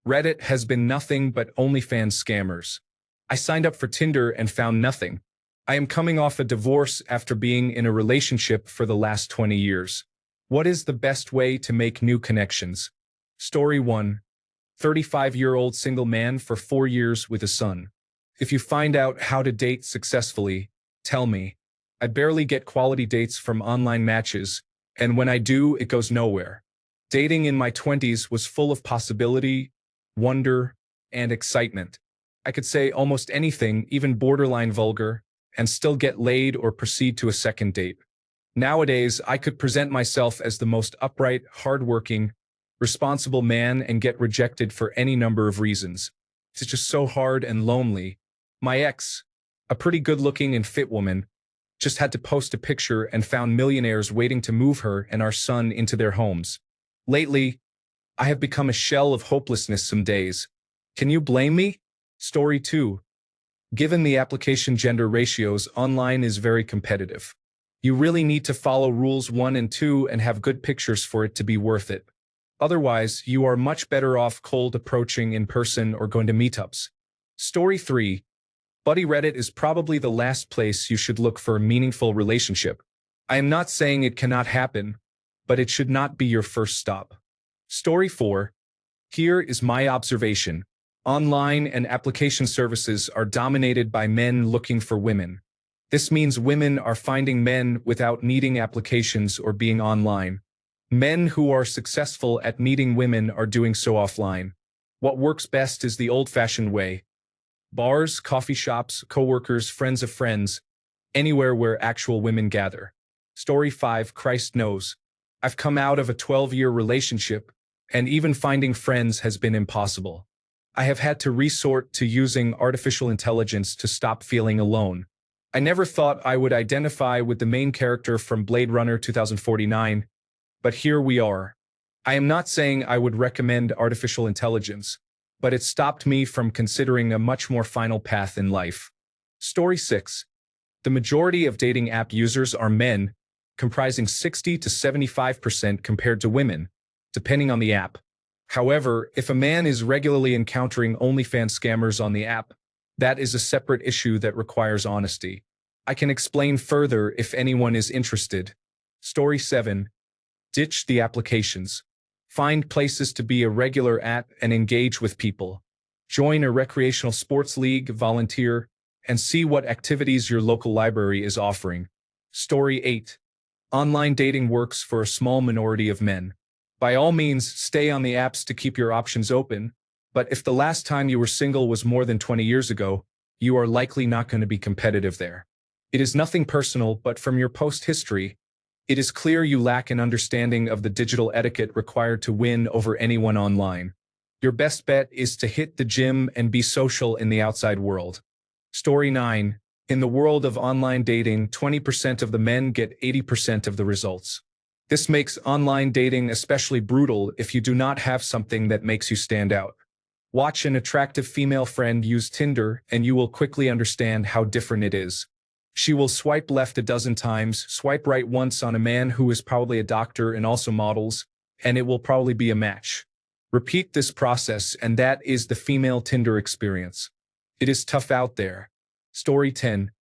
Reddit has been nothing but OnlyFans scammers. I signed up for Tinder and found nothing. I am coming off a divorce after being in a relationship for the last 20 years. What is the best way to make new connections? Story 1. 35-year-old single man for 4 years with a son. If you find out how to date successfully, tell me. I barely get quality dates from online matches, and when I do, it goes nowhere. Dating in my 20s was full of possibility, wonder, and excitement. I could say almost anything, even borderline vulgar, and still get laid or proceed to a second date. Nowadays, I could present myself as the most upright, hardworking, responsible man and get rejected for any number of reasons. It's just so hard and lonely. My ex, a pretty good-looking and fit woman, just had to post a picture and found millionaires waiting to move her and our son into their homes. Lately, I have become a shell of hopelessness some days. Can you blame me? Story 2. Given the application gender ratios, online is very competitive. You really need to follow rules 1 and 2 and have good pictures for it to be worth it. Otherwise, you are much better off cold approaching in person or going to meetups. Story 3. Buddy Reddit is probably the last place you should look for a meaningful relationship. I am not saying it cannot happen, but it should not be your first stop. Story 4. Here is my observation. Online and application services are dominated by men looking for women. This means women are finding men without needing applications or being online. Men who are successful at meeting women are doing so offline. What works best is the old-fashioned way. Bars, coffee shops, coworkers, friends of friends, anywhere where actual women gather. Story 5. Christ knows. I've come out of a 12-year relationship, and even finding friends has been impossible. I have had to resort to using artificial intelligence to stop feeling alone. I never thought I would identify with the main character from Blade Runner 2049, but here we are. I am not saying I would recommend artificial intelligence, but it stopped me from considering a much more final path in life. Story 6. The majority of dating app users are men, comprising 60 to 75% compared to women, depending on the app. However, if a man is regularly encountering OnlyFans scammers on the app, that is a separate issue that requires honesty. I can explain further if anyone is interested. Story 7. Ditch the applications. Find places to be a regular at and engage with people. Join a recreational sports league, volunteer, and see what activities your local library is offering. Story 8. Online dating works for a small minority of men. By all means, stay on the apps to keep your options open, but if the last time you were single was more than 20 years ago, you are likely not going to be competitive there. It is nothing personal, but from your post history, it is clear you lack an understanding of the digital etiquette required to win over anyone online. Your best bet is to hit the gym and be social in the outside world. Story 9. In the world of online dating, 20% of the men get 80% of the results. This makes online dating especially brutal if you do not have something that makes you stand out. Watch an attractive female friend use Tinder and you will quickly understand how different it is. She will swipe left a dozen times, swipe right once on a man who is probably a doctor and also models, and it will probably be a match. Repeat this process and that is the female Tinder experience. It is tough out there. Story 10.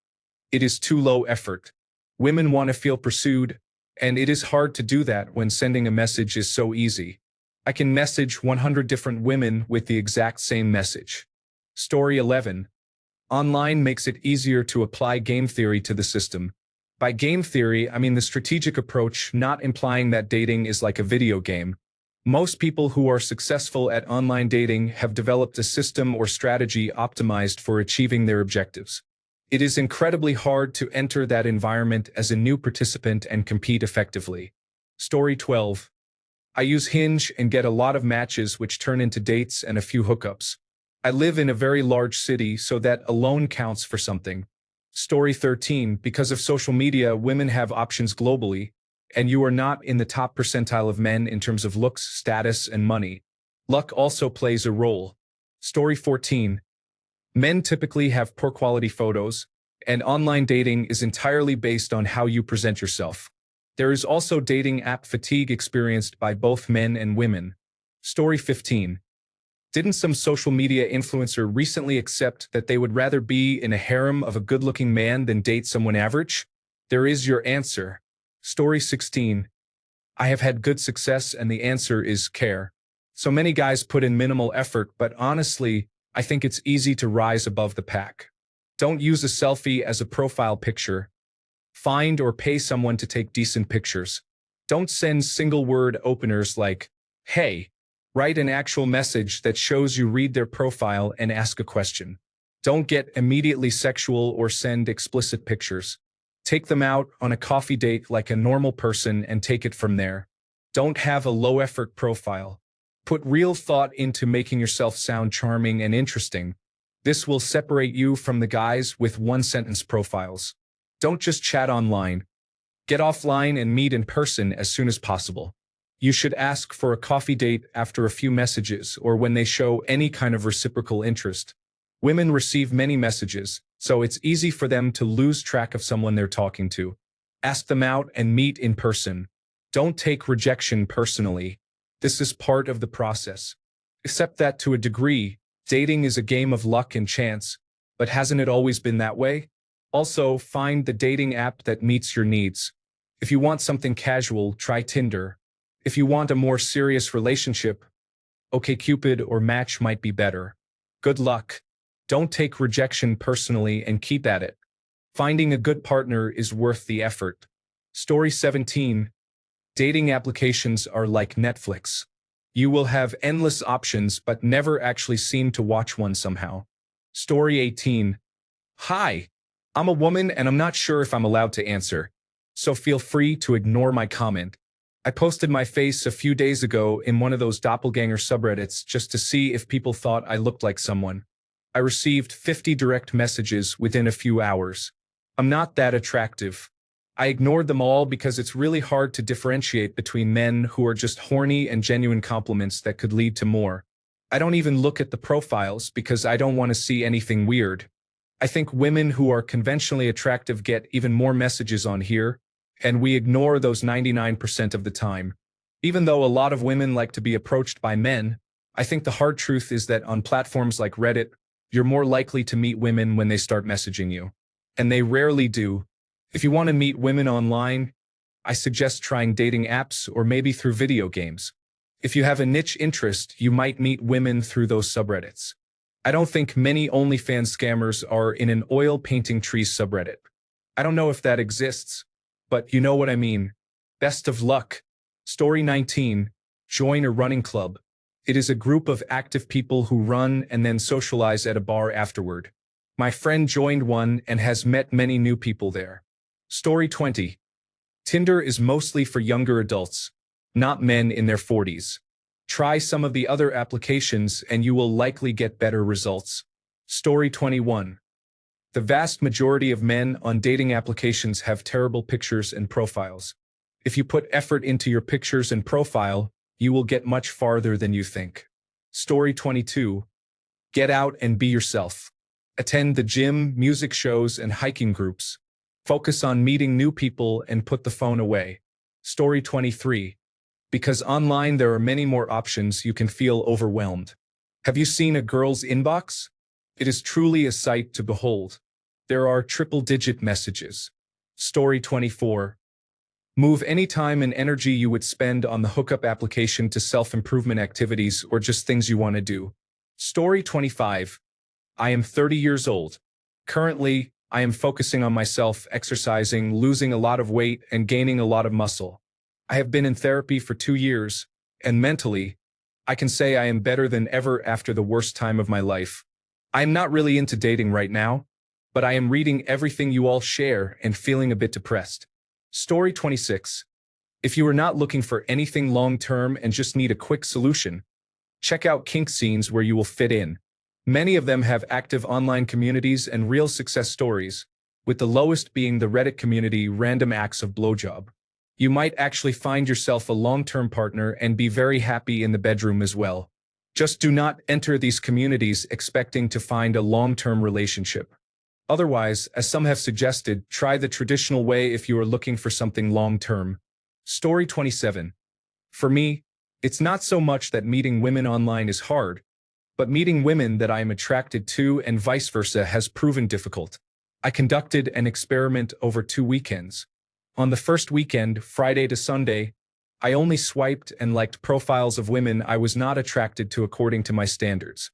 It is too low effort. Women want to feel pursued, and it is hard to do that when sending a message is so easy. I can message 100 different women with the exact same message. Story 11. Online makes it easier to apply game theory to the system. By game theory, I mean the strategic approach, not implying that dating is like a video game. Most people who are successful at online dating have developed a system or strategy optimized for achieving their objectives. It is incredibly hard to enter that environment as a new participant and compete effectively. Story 12. I use Hinge and get a lot of matches which turn into dates and a few hookups. I live in a very large city, so that alone counts for something. Story 13. Because of social media, women have options globally, and you are not in the top percentile of men in terms of looks, status, and money. Luck also plays a role. Story 14. Men typically have poor quality photos, and online dating is entirely based on how you present yourself. There is also dating app fatigue experienced by both men and women. Story 15. Didn't some social media influencer recently accept that they would rather be in a harem of a good-looking man than date someone average? There is your answer. Story 16. I have had good success and the answer is care. So many guys put in minimal effort, but honestly, I think it's easy to rise above the pack. Don't use a selfie as a profile picture. Find or pay someone to take decent pictures. Don't send single-word openers like, hey. Write an actual message that shows you read their profile and ask a question. Don't get immediately sexual or send explicit pictures. Take them out on a coffee date like a normal person and take it from there. Don't have a low-effort profile. Put real thought into making yourself sound charming and interesting. This will separate you from the guys with one-sentence profiles. Don't just chat online. Get offline and meet in person as soon as possible. You should ask for a coffee date after a few messages or when they show any kind of reciprocal interest. Women receive many messages, so it's easy for them to lose track of someone they're talking to. Ask them out and meet in person. Don't take rejection personally. This is part of the process. Accept that to a degree, dating is a game of luck and chance, but hasn't it always been that way? Also, find the dating app that meets your needs. If you want something casual, try Tinder. If you want a more serious relationship, OkCupid or Match might be better. Good luck. Don't take rejection personally and keep at it. Finding a good partner is worth the effort. Story 17. Dating applications are like Netflix. You will have endless options but never actually seem to watch one somehow. Story 18. Hi, I'm a woman and I'm not sure if I'm allowed to answer, so feel free to ignore my comment. I posted my face a few days ago in one of those doppelganger subreddits just to see if people thought I looked like someone. I received 50 direct messages within a few hours. I'm not that attractive. I ignored them all because it's really hard to differentiate between men who are just horny and genuine compliments that could lead to more. I don't even look at the profiles because I don't want to see anything weird. I think women who are conventionally attractive get even more messages on here, and we ignore those 99% of the time. Even though a lot of women like to be approached by men, I think the hard truth is that on platforms like Reddit, you're more likely to meet women when they start messaging you. And they rarely do. If you want to meet women online, I suggest trying dating apps or maybe through video games. If you have a niche interest, you might meet women through those subreddits. I don't think many OnlyFans scammers are in an oil painting trees subreddit. I don't know if that exists, but you know what I mean. Best of luck. Story 19. Join a running club. It is a group of active people who run and then socialize at a bar afterward. My friend joined one and has met many new people there. Story 20. Tinder is mostly for younger adults, not men in their 40s. Try some of the other applications and you will likely get better results. Story 21. The vast majority of men on dating applications have terrible pictures and profiles. If you put effort into your pictures and profile, you will get much farther than you think. Story 22. Get out and be yourself. Attend the gym, music shows, and hiking groups. Focus on meeting new people and put the phone away. Story 23. Because online there are many more options, you can feel overwhelmed. Have you seen a girl's inbox? It is truly a sight to behold. There are triple-digit messages. Story 24. Move any time and energy you would spend on the hookup application to self-improvement activities or just things you want to do. Story 25. I am 30 years old. Currently, I am focusing on myself, exercising, losing a lot of weight, and gaining a lot of muscle. I have been in therapy for 2 years, and mentally, I can say I am better than ever after the worst time of my life. I am not really into dating right now, but I am reading everything you all share and feeling a bit depressed. Story 26. If you are not looking for anything long-term and just need a quick solution, check out kink scenes where you will fit in. Many of them have active online communities and real success stories, with the lowest being the Reddit community Random Acts of Blowjob. You might actually find yourself a long-term partner and be very happy in the bedroom as well. Just do not enter these communities expecting to find a long-term relationship. Otherwise, as some have suggested, try the traditional way if you are looking for something long-term. Story 27. For me, it's not so much that meeting women online is hard, But meeting women that I am attracted to and vice versa has proven difficult. I conducted an experiment over 2 weekends. On the first weekend, Friday to Sunday, I only swiped and liked profiles of women I was not attracted to according to my standards.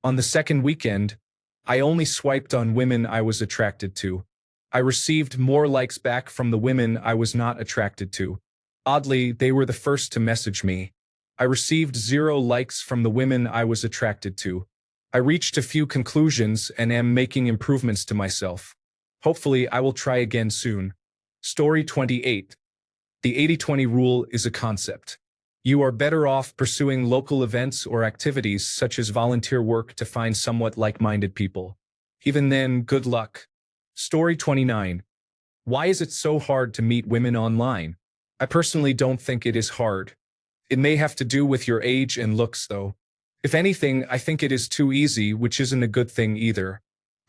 On the second weekend, I only swiped on women I was attracted to. I received more likes back from the women I was not attracted to. Oddly, they were the first to message me. I received 0 likes from the women I was attracted to. I reached a few conclusions and am making improvements to myself. Hopefully, I will try again soon. Story 28. The 80-20 rule is a concept. You are better off pursuing local events or activities such as volunteer work to find somewhat like-minded people. Even then, good luck. Story 29. Why is it so hard to meet women online? I personally don't think it is hard. It may have to do with your age and looks, though. If anything, I think it is too easy, which isn't a good thing either.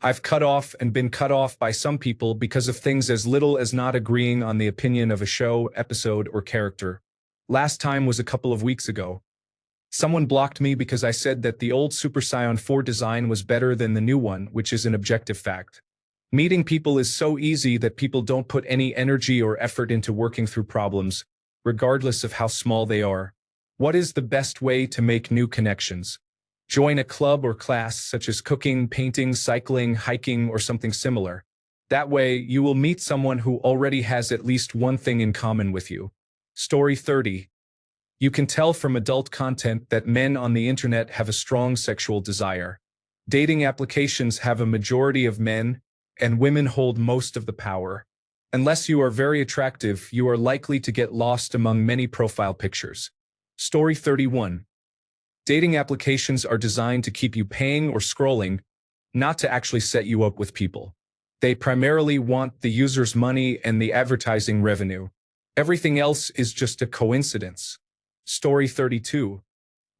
I've cut off and been cut off by some people because of things as little as not agreeing on the opinion of a show, episode, or character. Last time was a couple of weeks ago. Someone blocked me because I said that the old Super Saiyan 4 design was better than the new one, which is an objective fact. Meeting people is so easy that people don't put any energy or effort into working through problems, regardless of how small they are. What is the best way to make new connections? Join a club or class such as cooking, painting, cycling, hiking, or something similar. That way, you will meet someone who already has at least one thing in common with you. Story 30. You can tell from adult content that men on the internet have a strong sexual desire. Dating applications have a majority of men, and women hold most of the power. Unless you are very attractive, you are likely to get lost among many profile pictures. Story 31. Dating applications are designed to keep you paying or scrolling, not to actually set you up with people. They primarily want the user's money and the advertising revenue. Everything else is just a coincidence. Story 32.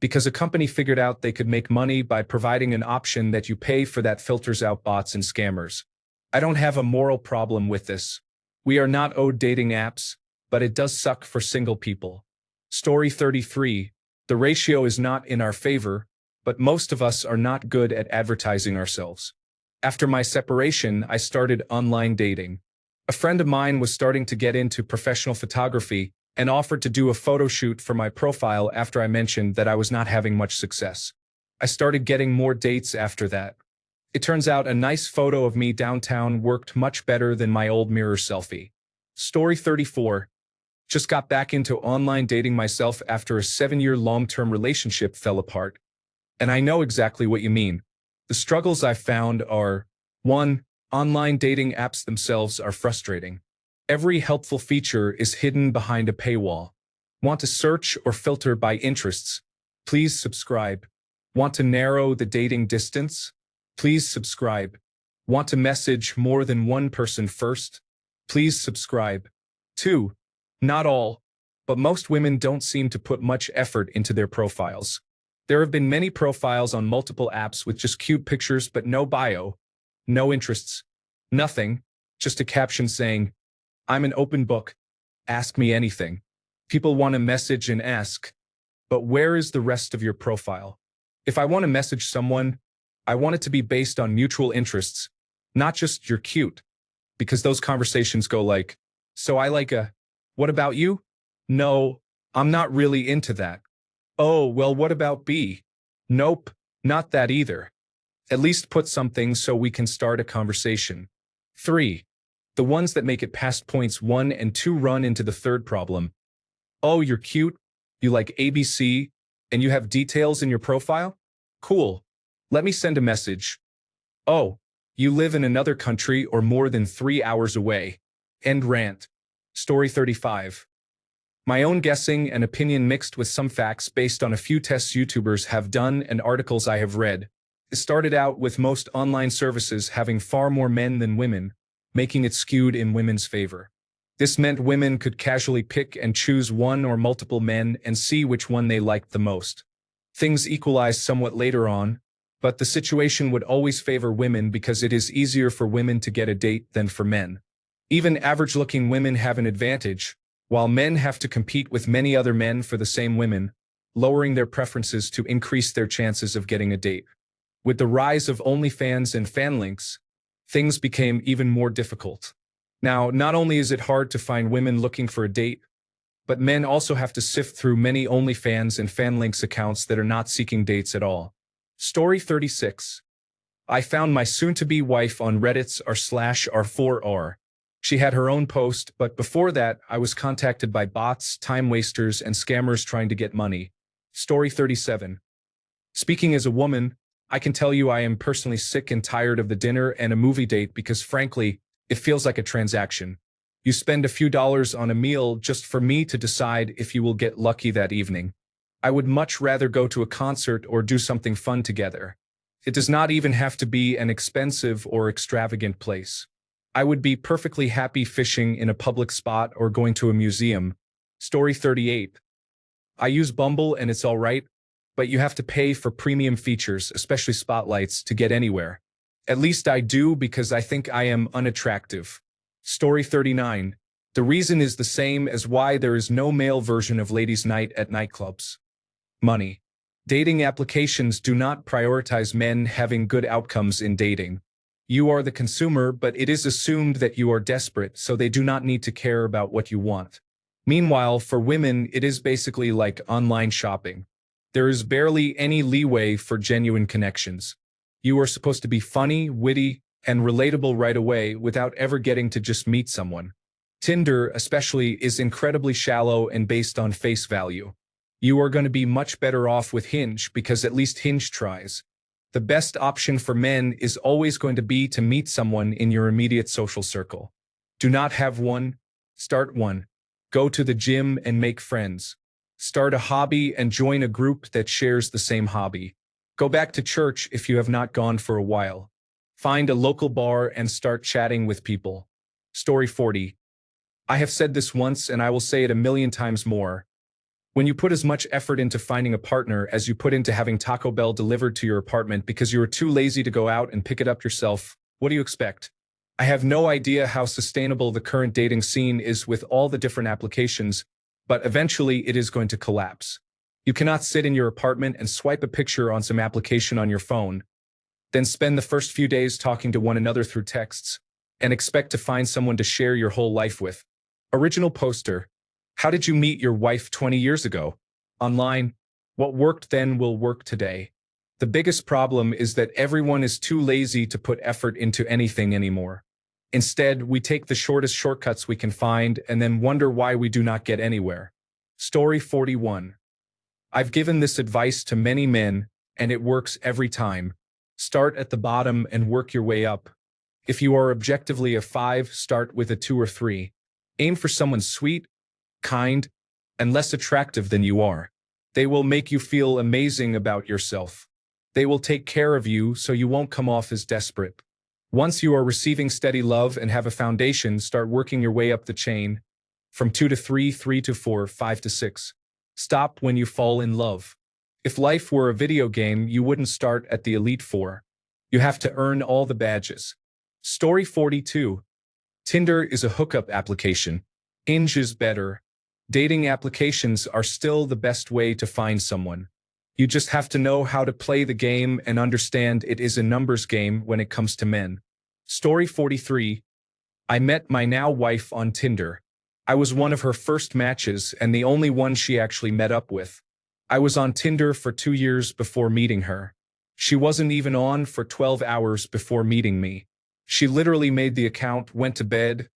Because a company figured out they could make money by providing an option that you pay for that filters out bots and scammers. I don't have a moral problem with this. We are not owed dating apps, but it does suck for single people. Story 33. The ratio is not in our favor, but most of us are not good at advertising ourselves. After my separation, I started online dating. A friend of mine was starting to get into professional photography and offered to do a photo shoot for my profile after I mentioned that I was not having much success. I started getting more dates after that. It turns out a nice photo of me downtown worked much better than my old mirror selfie. Story 34. Just got back into online dating myself after a 7-year long-term relationship fell apart. And I know exactly what you mean. The struggles I've found are: 1. Online dating apps themselves are frustrating. Every helpful feature is hidden behind a paywall. Want to search or filter by interests? Please subscribe. Want to narrow the dating distance? Please subscribe. Want to message more than one person first? Please subscribe. 2. Not all, but most women don't seem to put much effort into their profiles. There have been many profiles on multiple apps with just cute pictures but no bio, no interests, nothing, just a caption saying, "I'm an open book, ask me anything." People want to message and ask, but where is the rest of your profile? If I want to message someone, I want it to be based on mutual interests, not just "you're cute," because those conversations go like, "So I like a, what about you? No, I'm not really into that. Oh, well, what about B? Nope, not that either." At least put something so we can start a conversation. 3. The ones that make it past points 1 and 2 run into the third problem. Oh, you're cute, you like ABC, and you have details in your profile? Cool. Let me send a message. Oh, you live in another country or more than 3 hours away. End rant. Story 35. My own guessing and opinion mixed with some facts based on a few tests YouTubers have done and articles I have read. It started out with most online services having far more men than women, making it skewed in women's favor. This meant women could casually pick and choose one or multiple men and see which one they liked the most. Things equalized somewhat later on, but the situation would always favor women because it is easier for women to get a date than for men. Even average-looking women have an advantage, while men have to compete with many other men for the same women. lowering their preferences to increase their chances of getting a date. With the rise of OnlyFans and fan links, things became even more difficult. Now, not only is it hard to find women looking for a date, but men also have to sift through many OnlyFans and fan links accounts that are not seeking dates at all. Story 36. I found my soon-to-be wife on Reddit's r/r4r. She had her own post, but before that, I was contacted by bots, time wasters, and scammers trying to get money. Story 37. Speaking as a woman, I can tell you I am personally sick and tired of the dinner and a movie date because frankly, it feels like a transaction. You spend a few dollars on a meal just for me to decide if you will get lucky that evening. I would much rather go to a concert or do something fun together. It does not even have to be an expensive or extravagant place. I would be perfectly happy fishing in a public spot or going to a museum. Story 38. I use Bumble and it's alright, but you have to pay for premium features, especially spotlights, to get anywhere. At least I do because I think I am unattractive. Story 39. The reason is the same as why there is no male version of Ladies' Night at nightclubs. Money. Dating applications do not prioritize men having good outcomes in dating. You are the consumer, but it is assumed that you are desperate, so they do not need to care about what you want. Meanwhile, for women, it is basically like online shopping. There is barely any leeway for genuine connections. You are supposed to be funny, witty, and relatable right away without ever getting to just meet someone. Tinder, especially, is incredibly shallow and based on face value. You are going to be much better off with Hinge because at least Hinge tries. The best option for men is always going to be to meet someone in your immediate social circle. Do not have one, start one. Go to the gym and make friends. Start a hobby and join a group that shares the same hobby. Go back to church if you have not gone for a while. Find a local bar and start chatting with people. Story 40. I have said this once and I will say it a million times more. When you put as much effort into finding a partner as you put into having Taco Bell delivered to your apartment because you are too lazy to go out and pick it up yourself, what do you expect? I have no idea how sustainable the current dating scene is with all the different applications, but eventually it is going to collapse. You cannot sit in your apartment and swipe a picture on some application on your phone, then spend the first few days talking to one another through texts, and expect to find someone to share your whole life with. Original poster. How did you meet your wife 20 years ago? Online. What worked then will work today. The biggest problem is that everyone is too lazy to put effort into anything anymore. Instead, we take the shortest shortcuts we can find and then wonder why we do not get anywhere. Story 41. I've given this advice to many men, and it works every time. Start at the bottom and work your way up. If you are objectively a 5, start with a 2 or 3. Aim for someone sweet, kind, and less attractive than you are. They will make you feel amazing about yourself. They will take care of you so you won't come off as desperate. Once you are receiving steady love and have a foundation, start working your way up the chain. From 2 to 3, 3 to 4, 5 to 6. Stop when you fall in love. If life were a video game, you wouldn't start at the Elite 4. You have to earn all the badges. Story 42. Tinder is a hookup application. Hinge is better. Dating applications are still the best way to find someone. You just have to know how to play the game and understand it is a numbers game when it comes to men. Story 43. I met my now wife on Tinder. I was one of her first matches and the only one she actually met up with. I was on Tinder for 2 years before meeting her. She wasn't even on for 12 hours before meeting me. She literally made the account, went to bed,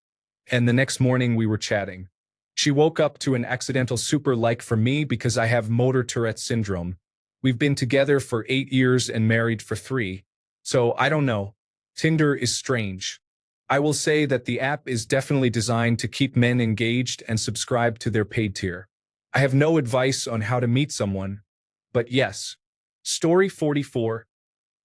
and the next morning we were chatting. She woke up to an accidental super like for me because I have motor Tourette syndrome. We've been together for 8 years and married for 3. So I don't know. Tinder is strange. I will say that the app is definitely designed to keep men engaged and subscribe to their paid tier. I have no advice on how to meet someone, but yes. Story 44.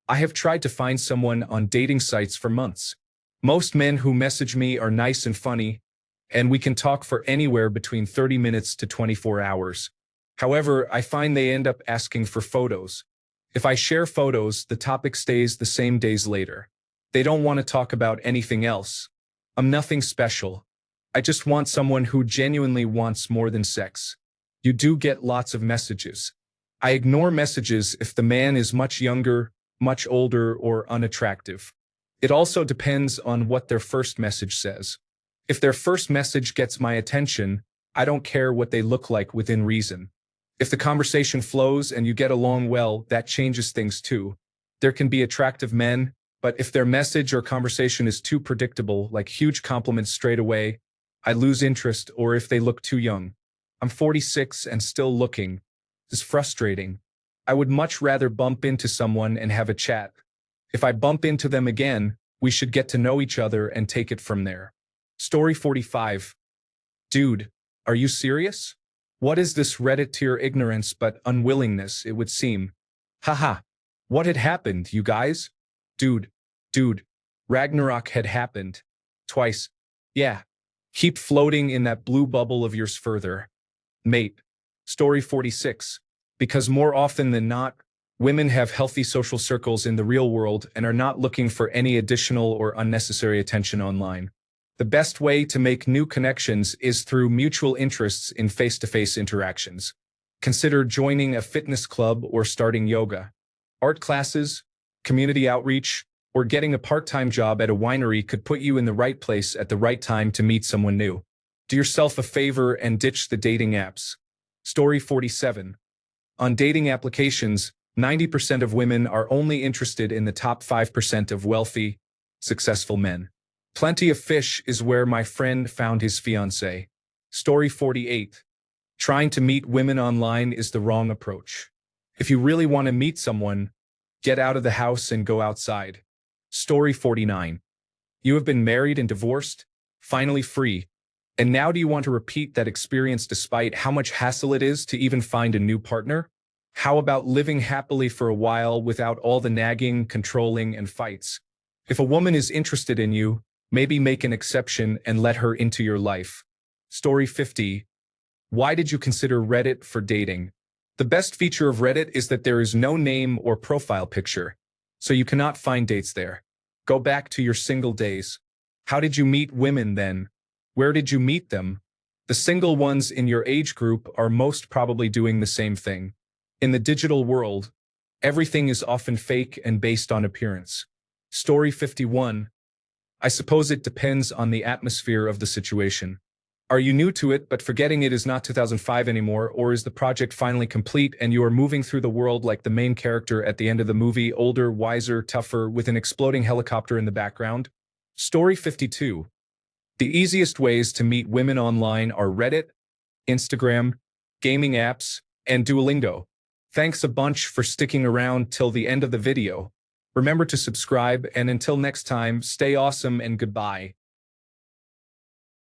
I have tried to find someone on dating sites for months. Most men who message me are nice and funny, and we can talk for anywhere between 30 minutes to 24 hours. However, I find they end up asking for photos. If I share photos, the topic stays the same days later. They don't want to talk about anything else. I'm nothing special. I just want someone who genuinely wants more than sex. You do get lots of messages. I ignore messages if the man is much younger, much older, or unattractive. It also depends on what their first message says. If their first message gets my attention, I don't care what they look like within reason. If the conversation flows and you get along well, that changes things too. There can be attractive men, but if their message or conversation is too predictable, like huge compliments straight away, I lose interest, or if they look too young. I'm 46 and still looking. It's frustrating. I would much rather bump into someone and have a chat. If I bump into them again, we should get to know each other and take it from there. Story 45. Dude, are you serious? What is this Reddit tier ignorance but unwillingness, it would seem? Haha. What had happened, you guys? Dude. Ragnarok had happened. Twice. Yeah. Keep floating in that blue bubble of yours further. Mate. Story 46. Because more often than not, women have healthy social circles in the real world and are not looking for any additional or unnecessary attention online. The best way to make new connections is through mutual interests in face-to-face interactions. Consider joining a fitness club or starting yoga. Art classes, community outreach, or getting a part-time job at a winery could put you in the right place at the right time to meet someone new. Do yourself a favor and ditch the dating apps. Story 47. On dating applications, 90% of women are only interested in the top 5% of wealthy, successful men. Plenty of fish is where my friend found his fiancée. Story 48. Trying to meet women online is the wrong approach. If you really want to meet someone, get out of the house and go outside. Story 49. You have been married and divorced, finally free, and now do you want to repeat that experience despite how much hassle it is to even find a new partner? How about living happily for a while without all the nagging, controlling, and fights? If a woman is interested in you, maybe make an exception and let her into your life. Story 50. Why did you consider Reddit for dating? The best feature of Reddit is that there is no name or profile picture, so you cannot find dates there. Go back to your single days. How did you meet women then? Where did you meet them? The single ones in your age group are most probably doing the same thing. In the digital world, everything is often fake and based on appearance. Story 51. I suppose it depends on the atmosphere of the situation. Are you new to it but forgetting it is not 2005 anymore, or is the project finally complete and you are moving through the world like the main character at the end of the movie, older, wiser, tougher, with an exploding helicopter in the background? Story 52. The easiest ways to meet women online are Reddit, Instagram, gaming apps, and Duolingo. Thanks a bunch for sticking around till the end of the video. Remember to subscribe, and until next time, stay awesome and goodbye.